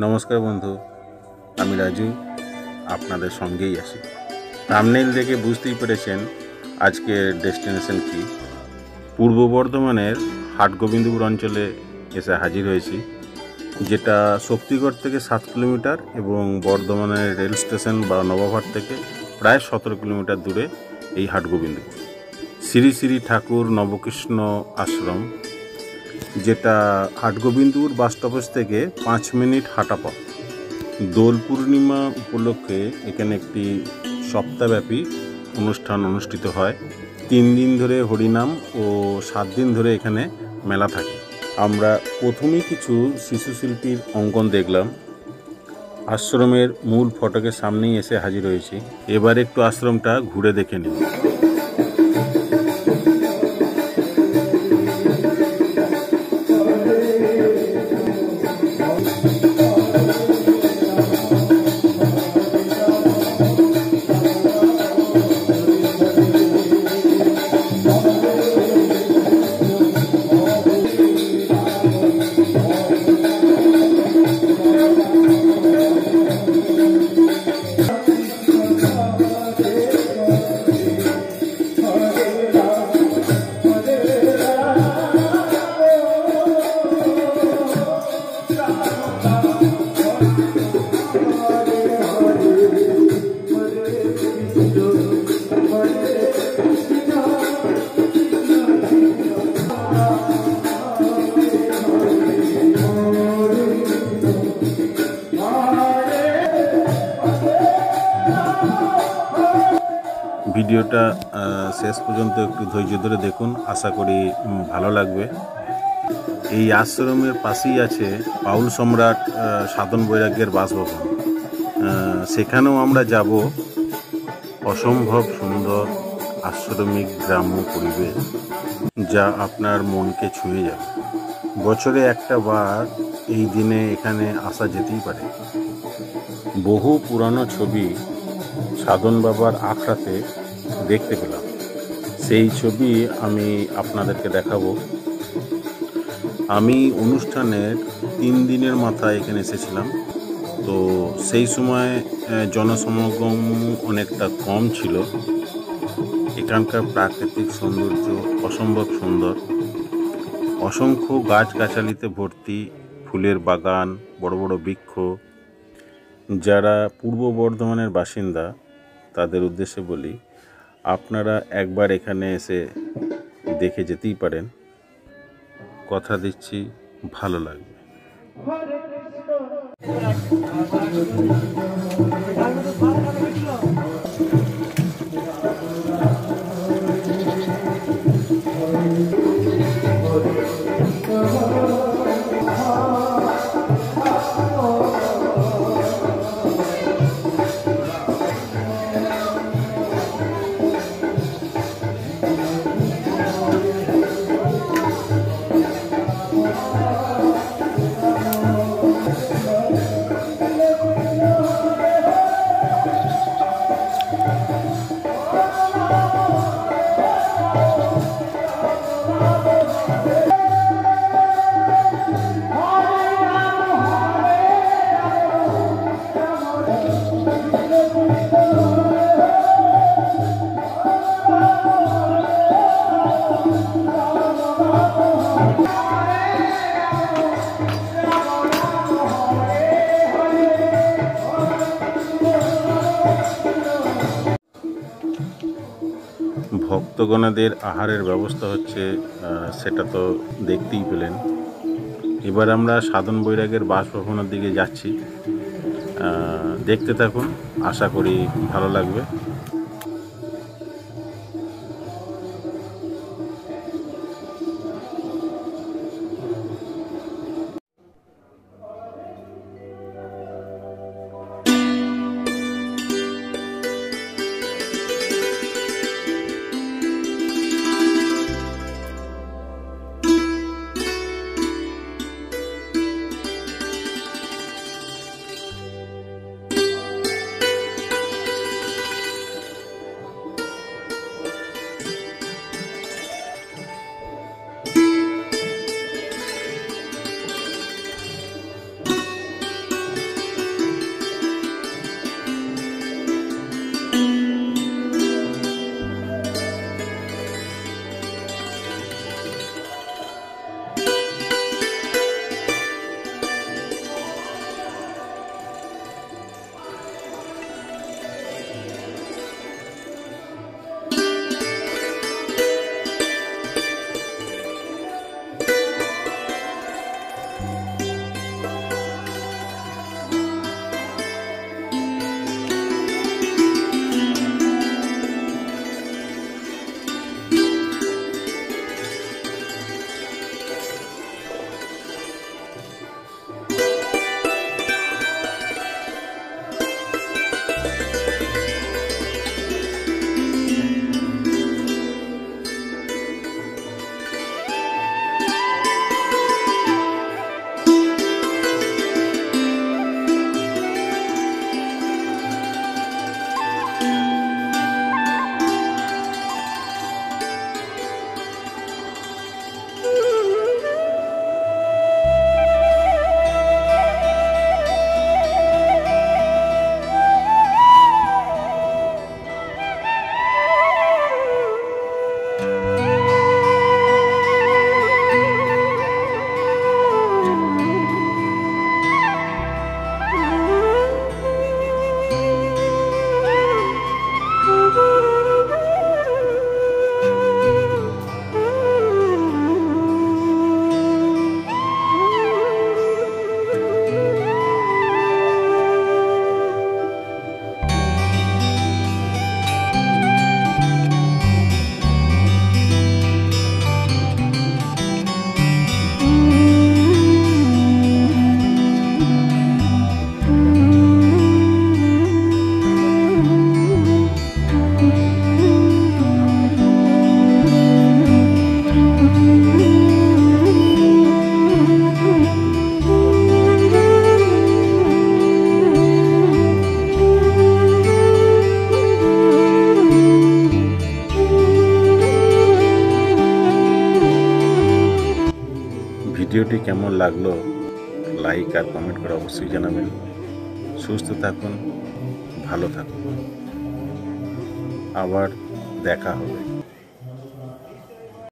নমস্কার বন্ধু, আমি রাজু আপনাদের সঙ্গেই আছি। থাম্বনেইল দেখে বুঝতেই পেরেছেন আজকের ডেস্টিনেশন কি। পূর্ব বর্ধমানের হাটগোবিন্দপুর অঞ্চলে এসে হাজির হয়েছি, যেটা শক্তিগড় থেকে 7 কিলোমিটার এবং বর্ধমানের রেল স্টেশন বা নবাবহাট থেকে প্রায় 17 কিলোমিটার দূরে এই হাটগোবিন্দপুর। শ্রী শ্রী ঠাকুর নবকৃষ্ণ আশ্রম, যেটা হাটগোবিন্দপুর বাস স্টপেজ থেকে 5 মিনিট হাঁটা পথ। দোল পূর্ণিমা উপলক্ষে এখানে একটি সপ্তাহব্যাপী অনুষ্ঠান অনুষ্ঠিত হয়। 3 দিন ধরে হরিনাম ও 7 দিন ধরে এখানে মেলা থাকে। আমরা প্রথমেই কিছু শিশু শিল্পীর অঙ্কন দেখলাম। আশ্রমের মূল ফটকের সামনেই এসে হাজির হয়েছি। এবার একটু আশ্রমটা ঘুরে দেখে নিই। ভিডিওটা শেষ পর্যন্ত একটু ধৈর্য ধরে দেখুন, আশা করি ভালো লাগবে। এই আশ্রমের পাশেই আছে বাউল সম্রাট সাধন বৈরাগ্যের বাসভবন। সেখানেও আমরা যাব। অসম্ভব সুন্দর আশ্রমিক গ্রাম্য পরিবেশ, যা আপনার মনকে ছুঁয়ে যাবে। বছরে একটা বার এই দিনে এখানে আসা যেতেই পারে। বহু পুরানো ছবি সাধন বাবার আখড়াতে দেখতে পেলাম, সেই ছবি আমি আপনাদেরকে দেখাবো। আমি অনুষ্ঠানের 3 দিনের মাথায় এখানে এসেছিলাম, তো সেই সময় জনসমাগম অনেকটা কম ছিল। এখানকার প্রাকৃতিক সৌন্দর্য অসম্ভব সুন্দর। অসংখ্য গাছগাছালিতে ভর্তি, ফুলের বাগান, বড় বড় বৃক্ষ। যারা পূর্ব বর্ধমানের বাসিন্দা তাদের উদ্দেশ্যে বলি, আপনারা একবার এখানে এসে দেখে যেতেই পারেন। কথা দিচ্ছি ভালো লাগবে। ভক্তগণদের আহারের ব্যবস্থা হচ্ছে, সেটা তো দেখতেই পেলেন। এবার আমরা সাধন বৈরাগের বাসভবনের দিকে যাচ্ছি। দেখতে থাকুন, আশা করি ভালো লাগবে। কেমন লাগলো লাইক আর কমেন্ট করে অবশ্যই জানাবেন। সুস্থ থাকুন, ভালো থাকুন, আবার দেখা হবে।